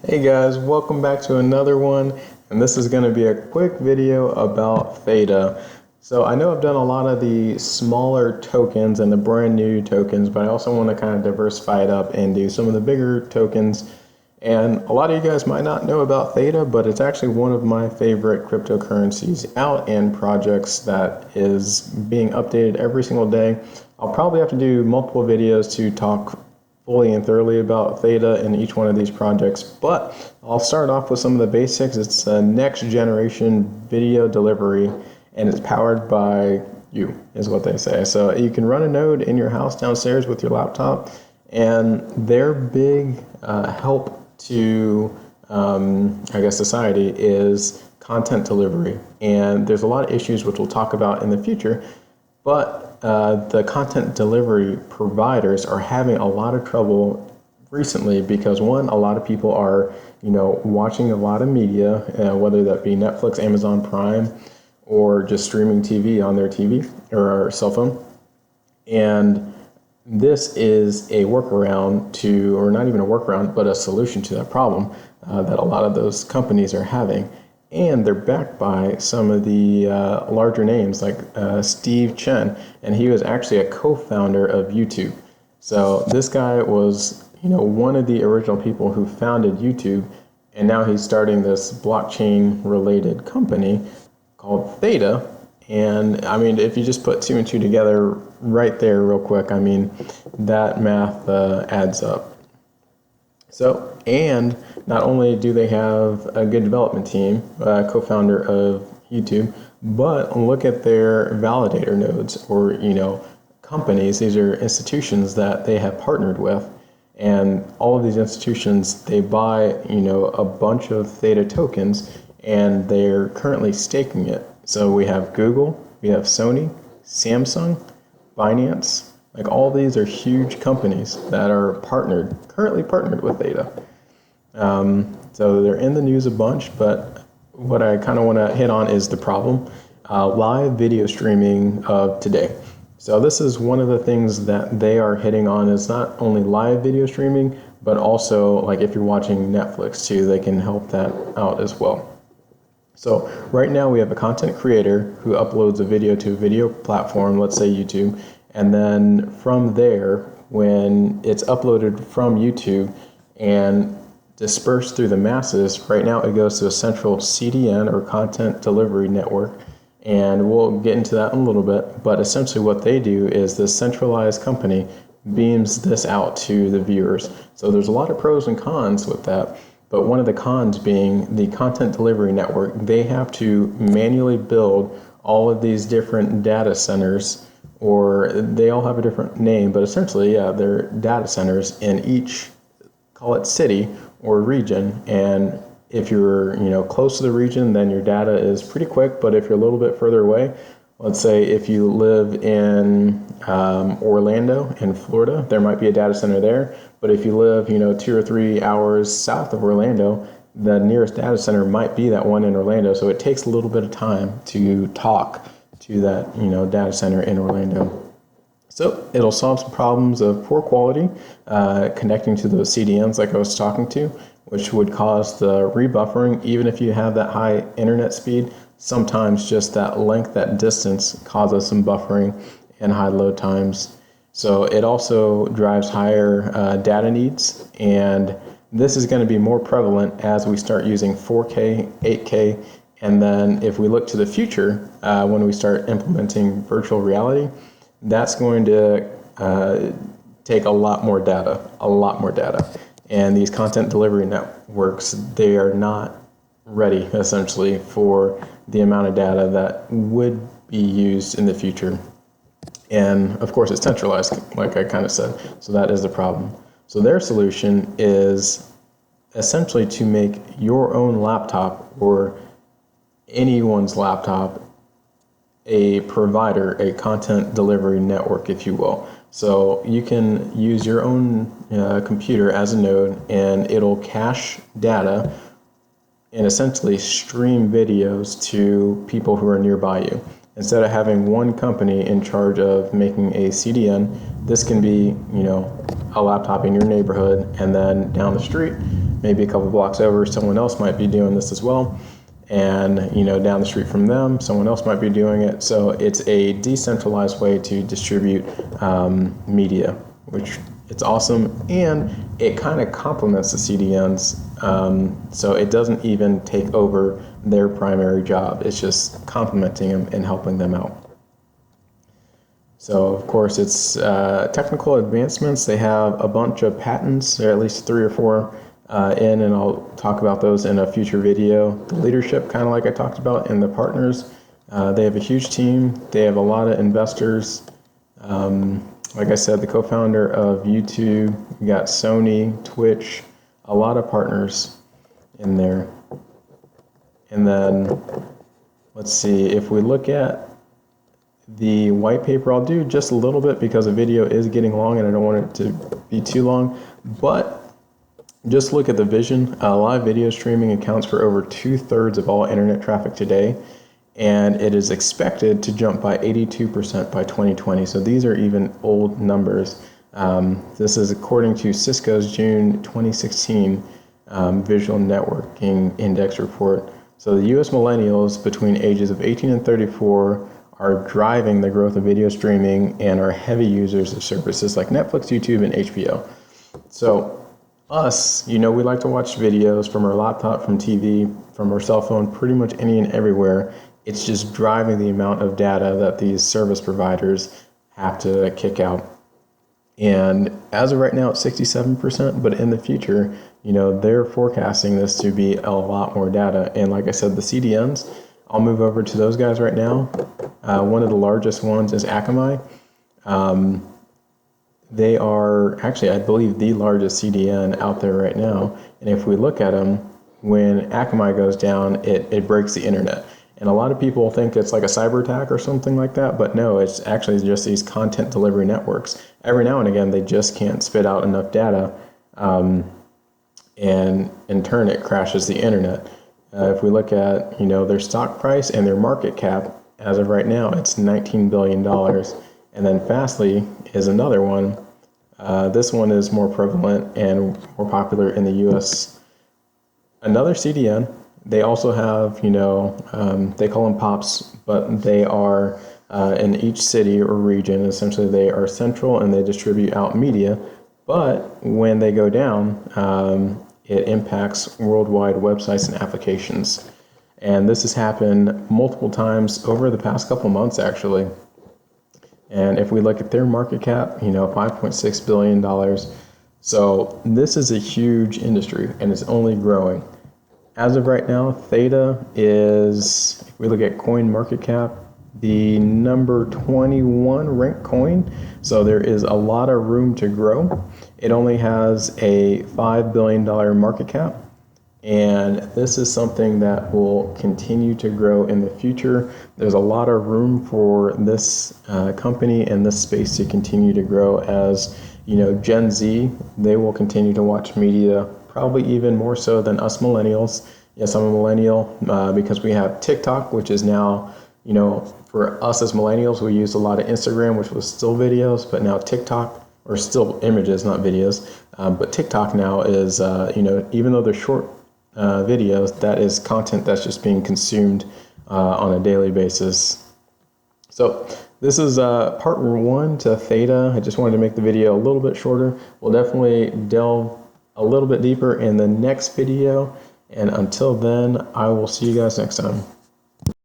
Hey guys, welcome back to another one, and this is going to be a quick video about Theta. So I know I've done a lot of the smaller tokens and the brand new tokens, but I also want to kind of diversify it up and do some of the bigger tokens. And a lot of you guys might not know about Theta, but it's actually one of my favorite cryptocurrencies out and projects that is being updated every single day. I'll probably have to do multiple videos to talk fully and thoroughly about Theta and each one of these projects, but I'll start off with some of the basics. It's a next generation video delivery, and it's powered by you, is what they say. So you can run a node in your house downstairs with your laptop, and their big help to, society is content delivery. And there's a lot of issues which we'll talk about in the future, but the content delivery providers are having a lot of trouble recently because, one, a lot of people are, watching a lot of media, whether that be Netflix, Amazon Prime, or just streaming TV on their TV or cell phone. And this is a workaround to, or not even a workaround, but a solution to that problem that a lot of those companies are having. And they're backed by some of the larger names like Steve Chen, and he was actually a co-founder of YouTube. So this guy was, one of the original people who founded YouTube, and now he's starting this blockchain-related company called Theta. And I mean, if you just put two and two together right there real quick, I mean, that math adds up. So, and not only do they have a good development team, co-founder of YouTube, but look at their validator nodes or, companies. These are institutions that they have partnered with. And all of these institutions, they buy, a bunch of Theta tokens, and they're currently staking it. So we have Google, we have Sony, Samsung, Binance. Like, all these are huge companies that are currently partnered with Theta. So they're in the news a bunch, but what I kind of want to hit on is the problem, live video streaming of today. So this is one of the things that they are hitting on, is not only live video streaming, but also like if you're watching Netflix too, they can help that out as well. So right now we have a content creator who uploads a video to a video platform, let's say YouTube, and then from there, when it's uploaded from YouTube and dispersed through the masses, right now it goes to a central CDN or content delivery network, and we'll get into that in a little bit. But essentially what they do is this centralized company beams this out to the viewers. So there's a lot of pros and cons with that, but one of the cons being the content delivery network. They have to manually build all of these different data centers, or they all have a different name, but essentially, they're data centers in each, call it city or region. And if you're, close to the region, then your data is pretty quick. But if you're a little bit further away, let's say if you live in Orlando in Florida, there might be a data center there. But if you live, 2 or 3 hours south of Orlando, the nearest data center might be that one in Orlando. So it takes a little bit of time to talk to that, data center in Orlando. So it'll solve some problems of poor quality connecting to those CDNs like I was talking to, which would cause the rebuffering. Even if you have that high internet speed, sometimes just that length, that distance causes some buffering and high load times. So it also drives higher data needs, and this is going to be more prevalent as we start using 4K, 8K, and then if we look to the future, when we start implementing virtual reality, that's going to take a lot more data. And these content delivery networks, they are not ready, essentially, for the amount of data that would be used in the future. And of course, it's centralized, like I kind of said. So that is the problem. So their solution is essentially to make your own laptop or anyone's laptop a provider, a content delivery network, if you will. So you can use your own computer as a node, and it'll cache data and essentially stream videos to people who are nearby you. instead of having one company in charge of making a CDN, this can be, a laptop in your neighborhood, and then down the street, maybe a couple blocks over, someone else might be doing this as well. And, down the street from them, someone else might be doing it. So it's a decentralized way to distribute media, which it's awesome. And it kind of complements the CDNs. So it doesn't even take over their primary job. It's just complementing them and helping them out. So, of course, it's technical advancements. They have a bunch of patents, or at least 3 or 4 and I'll talk about those in a future video. The leadership, kind of like I talked about, and the partners. They have a huge team. They have a lot of investors. Like I said, the co-founder of YouTube, we got Sony, Twitch, a lot of partners in there. And then, let's see, if we look at the white paper, I'll do just a little bit because the video is getting long and I don't want it to be too long, but just look at the vision. Live video streaming accounts for over 2/3 of all internet traffic today, and it is expected to jump by 82% by 2020. So these are even old numbers. This is according to Cisco's June 2016 Visual Networking Index report. So the US millennials between ages of 18 and 34 are driving the growth of video streaming and are heavy users of services like Netflix, YouTube, and HBO. So us, we like to watch videos from our laptop, from TV, from our cell phone, pretty much any and everywhere. It's just driving the amount of data that these service providers have to kick out. And as of right now, it's 67%, but in the future, they're forecasting this to be a lot more data. And like I said, the CDNs, I'll move over to those guys right now. One of the largest ones is Akamai. They are actually, I believe, the largest CDN out there right now. And if we look at them, when Akamai goes down, it breaks the internet. And a lot of people think it's like a cyber attack or something like that, but no, it's actually just these content delivery networks. Every now and again, they just can't spit out enough data, and in turn, it crashes the internet. If we look at, their stock price and their market cap, as of right now, it's $19 billion. And then Fastly is another one. This one is more prevalent and more popular in the US. Another CDN, they also have, they call them POPs, but they are in each city or region. Essentially, they are central and they distribute out media. But when they go down, it impacts worldwide websites and applications. And this has happened multiple times over the past couple months, actually. And if we look at their market cap, $5.6 billion. So this is a huge industry and it's only growing. As of right now, Theta is, if we look at coin market cap, the number 21 ranked coin. So there is a lot of room to grow. It only has a $5 billion market cap. And this is something that will continue to grow in the future. There's a lot of room for this company and this space to continue to grow as, Gen Z, they will continue to watch media, probably even more so than us millennials. Yes, I'm a millennial because we have TikTok, which is now, for us as millennials, we used a lot of Instagram, which was still videos, but now TikTok, or still images, not videos. But TikTok now is, even though they're short videos, that is content that's just being consumed on a daily basis. So this is part 1 to Theta. I just wanted to make the video a little bit shorter. We'll definitely delve a little bit deeper in the next video. And until then, I will see you guys next time.